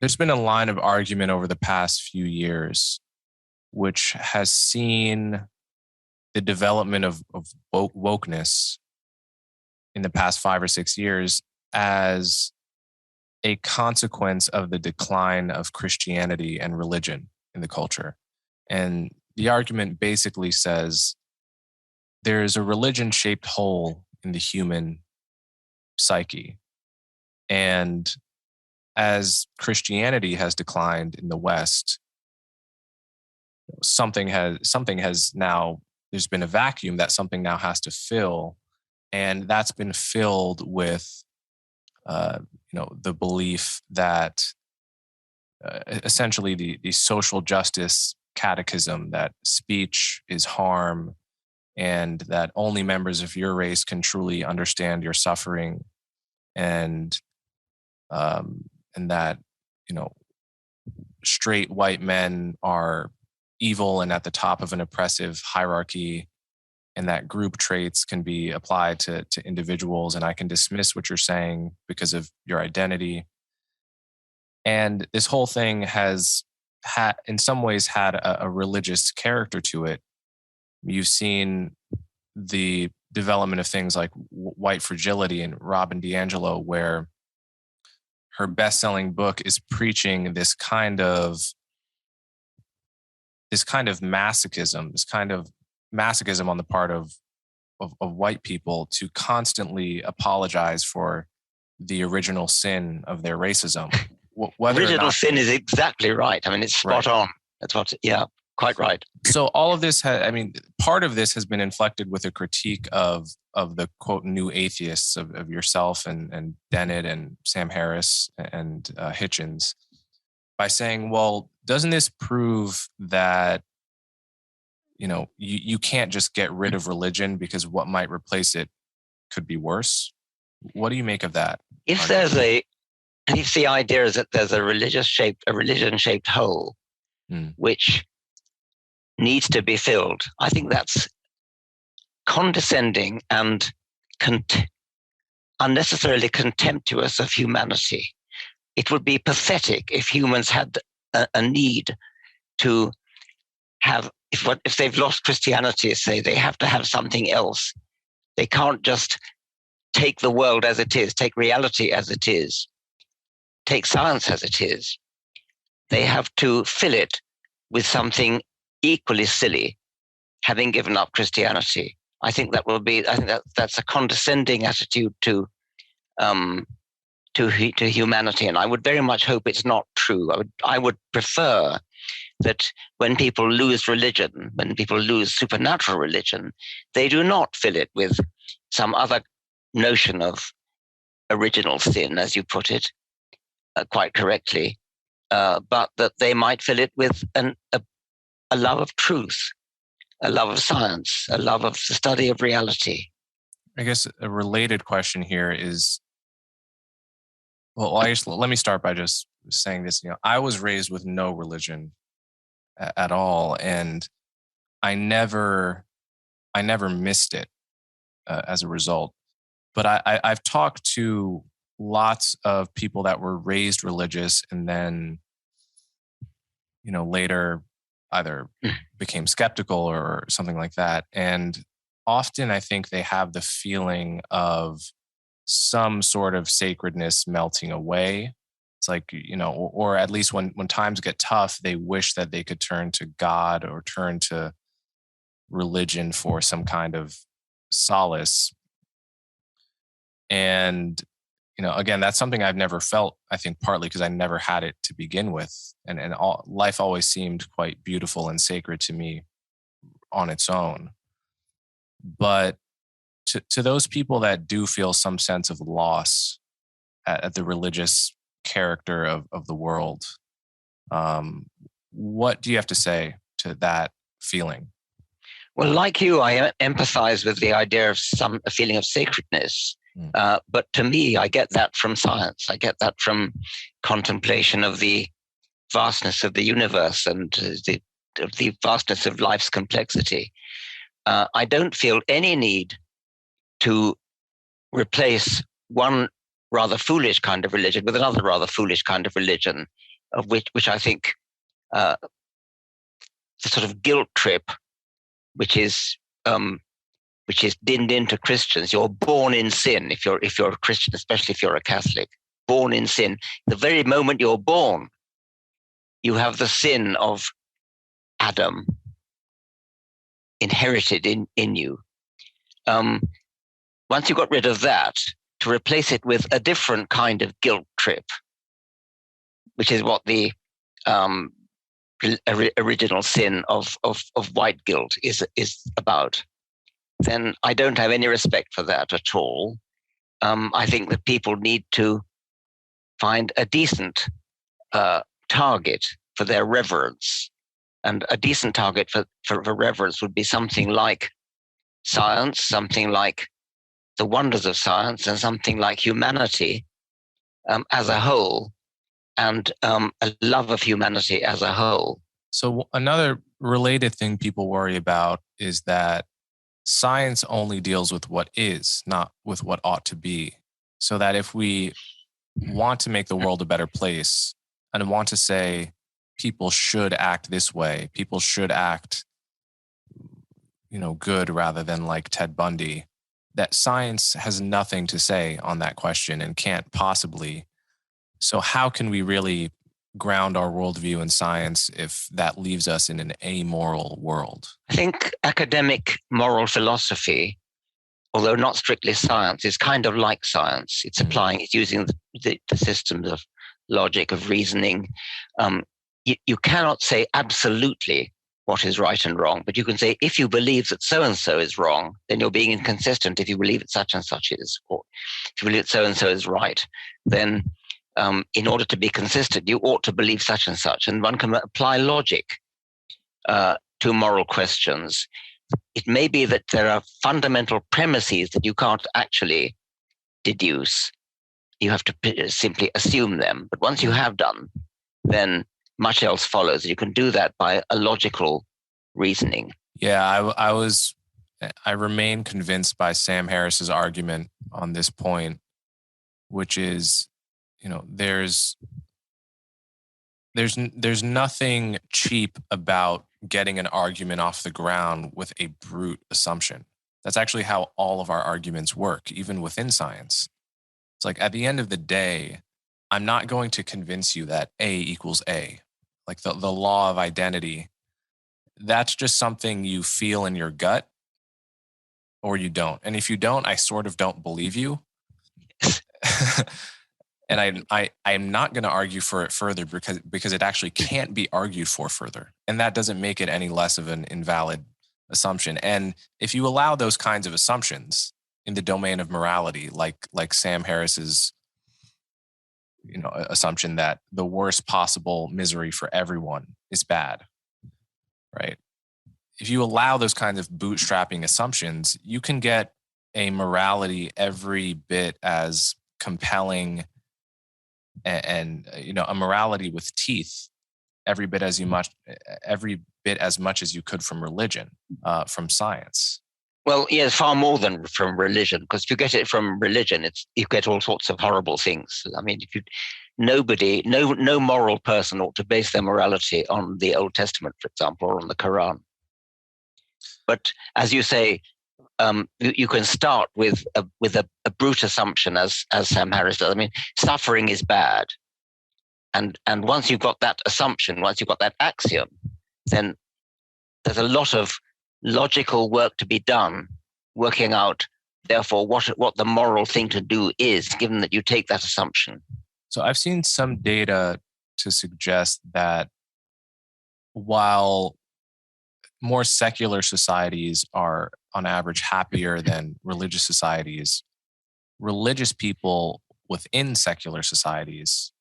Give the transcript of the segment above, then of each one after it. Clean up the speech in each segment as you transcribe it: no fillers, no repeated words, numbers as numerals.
There's been a line of argument over the past few years, which has seen the development of wokeness in the past 5 or 6 years as a consequence of the decline of Christianity and religion in the culture. And the argument basically says there's a religion shaped hole in the human psyche. And as Christianity has declined in the West, something has now, there's been a vacuum that something now has to fill. And that's been filled with, the belief that essentially the social justice catechism, that speech is harm and that only members of your race can truly understand your suffering, and that, straight white men are evil and at the top of an oppressive hierarchy, and that group traits can be applied to individuals, and I can dismiss what you're saying because of your identity. And this whole thing has in some ways had a religious character to it. You've seen the development of things like white fragility and Robin DiAngelo, where her best-selling book is preaching this kind of masochism on the part of white people to constantly apologize for the original sin of their racism. Original sin is exactly right. I mean, it's spot on. That's what, quite right. So all of this, part of this has been inflected with a critique of the quote new atheists of yourself and Dennett and Sam Harris and Hitchens, by saying, well, doesn't this prove that you can't just get rid of religion because what might replace it could be worse? What do you make of that? If the idea is that there's a religion-shaped hole which needs to be filled, I think that's condescending and unnecessarily contemptuous of humanity. It would be pathetic if humans had a need to have, if they've lost Christianity, say, they have to have something else. They can't just take the world as it is, take reality as it is, take science as it is. They have to fill it with something equally silly, having given up Christianity. I think that's a condescending attitude to humanity, and I would very much hope it's not true. I would prefer that when people lose religion, when people lose supernatural religion, they do not fill it with some other notion of original sin, as you put it, quite correctly, but that they might fill it with a love of truth, a love of science, a love of the study of reality. I guess a related question here is, let me start by just saying this. I was raised with no religion at all, and I never missed it as a result. But I've talked to lots of people that were raised religious and then, later either became skeptical or something like that. And often I think they have the feeling of some sort of sacredness melting away. It's like, or at least when times get tough, they wish that they could turn to God or turn to religion for some kind of solace. And, again, that's something I've never felt, I think partly because I never had it to begin with. And life always seemed quite beautiful and sacred to me on its own. But to those people that do feel some sense of loss at the religious character of the world, what do you have to say to that feeling? Well, like you, I empathize with the idea of a feeling of sacredness. But to me, I get that from science. I get that from contemplation of the vastness of the universe and the vastness of life's complexity. I don't feel any need to replace one rather foolish kind of religion with another rather foolish kind of religion of which I think the sort of guilt trip, which is dinned into Christians. You're born in sin if you're a Christian, especially if you're a Catholic. Born in sin. The very moment you're born, you have the sin of Adam inherited in you. Once you got rid of that, to replace it with a different kind of guilt trip, which is what the original sin of white guilt is about, then I don't have any respect for that at all. I think that people need to find a decent target for their reverence. And a decent target for reverence would be something like science, something like the wonders of science, and something like humanity as a whole, and a love of humanity as a whole. So another related thing people worry about is that science only deals with what is, not with what ought to be. So that if we want to make the world a better place and want to say people should act this way, people should act, good rather than like Ted Bundy, that science has nothing to say on that question and can't possibly. So how can we really ground our worldview in science if that leaves us in an amoral world? I think academic moral philosophy, although not strictly science, is kind of like science. It's it's using the systems of logic, of reasoning. You cannot say absolutely what is right and wrong, but you can say, if you believe that so-and-so is wrong, then you're being inconsistent. If you believe that such and such is, or if you believe that so-and-so is right, then in order to be consistent, you ought to believe such and such. And one can apply logic to moral questions. It may be that there are fundamental premises that you can't actually deduce. You have to simply assume them. But once you have done, then much else follows. You can do that by a logical reasoning. Yeah, I remain convinced by Sam Harris's argument on this point, which is, there's nothing cheap about getting an argument off the ground with a brute assumption. That's actually how all of our arguments work, even within science. It's like at the end of the day, I'm not going to convince you that A equals A. Like the law of identity, that's just something you feel in your gut or you don't. And if you don't, I sort of don't believe you. And I'm not going to argue for it further because it actually can't be argued for further. And that doesn't make it any less of an invalid assumption. And if you allow those kinds of assumptions in the domain of morality, like Sam Harris's assumption that the worst possible misery for everyone is bad, right? If you allow those kinds of bootstrapping assumptions, you can get a morality every bit as compelling and a morality with teeth every bit as much as you could from religion, from science. Well, yes, far more than from religion, because if you get it from religion, you get all sorts of horrible things. I mean, no moral person ought to base their morality on the Old Testament, for example, or on the Quran. But as you say, you can start with a brute assumption, as Sam Harris does. I mean, suffering is bad, and once you've got that assumption, once you've got that axiom, then there's a lot of logical work to be done, working out, therefore, what the moral thing to do is, given that you take that assumption. So I've seen some data to suggest that while more secular societies are on average happier than religious societies, religious people within secular societies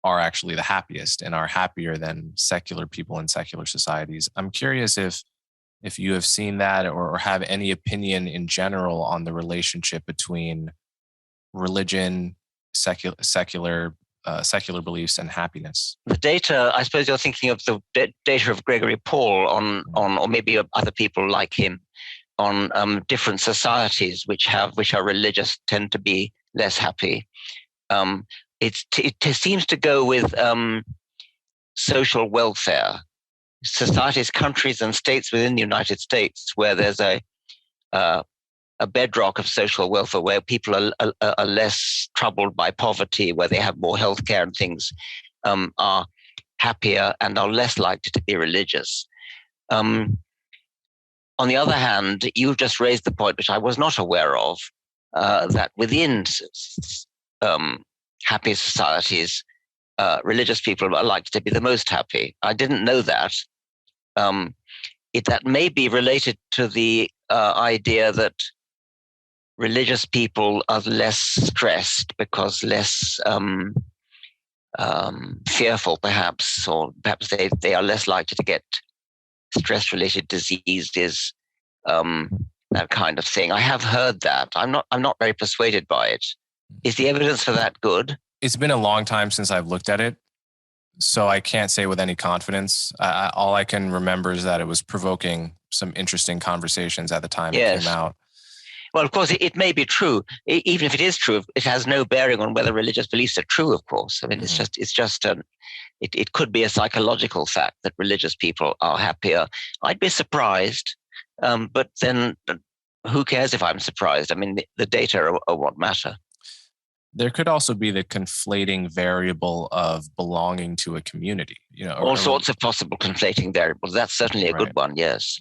are actually the happiest and are happier than secular people in secular societies. I'm curious if you have seen that or have any opinion in general on the relationship between religion, secular beliefs, and happiness. The data, I suppose you're thinking of the data of Gregory Paul on or maybe other people like him, on different societies which are religious tend to be less happy. It seems to go with social welfare, societies, countries, and states within the United States where there's a bedrock of social welfare, where people are less troubled by poverty, where they have more healthcare and things, are happier and are less likely to be religious. On the other hand, you just raised the point, which I was not aware of, that within happy societies, religious people are likely to be the most happy. I didn't know that. That may be related to the idea that religious people are less stressed because less fearful, perhaps, or perhaps they are less likely to get stress-related diseases, that kind of thing. I have heard that. I'm not very persuaded by it. Is the evidence for that good? It's been a long time since I've looked at it, so I can't say with any confidence. All I can remember is that it was provoking some interesting conversations at the time it came out. Well, of course, it may be true. Even if it is true, it has no bearing on whether religious beliefs are true, of course. I mean, it could be a psychological fact that religious people are happier. I'd be surprised, but then who cares if I'm surprised? I mean, the data are what matter. There could also be the conflating variable of belonging to a community. All sorts of possible conflating variables. That's certainly a good one, yes.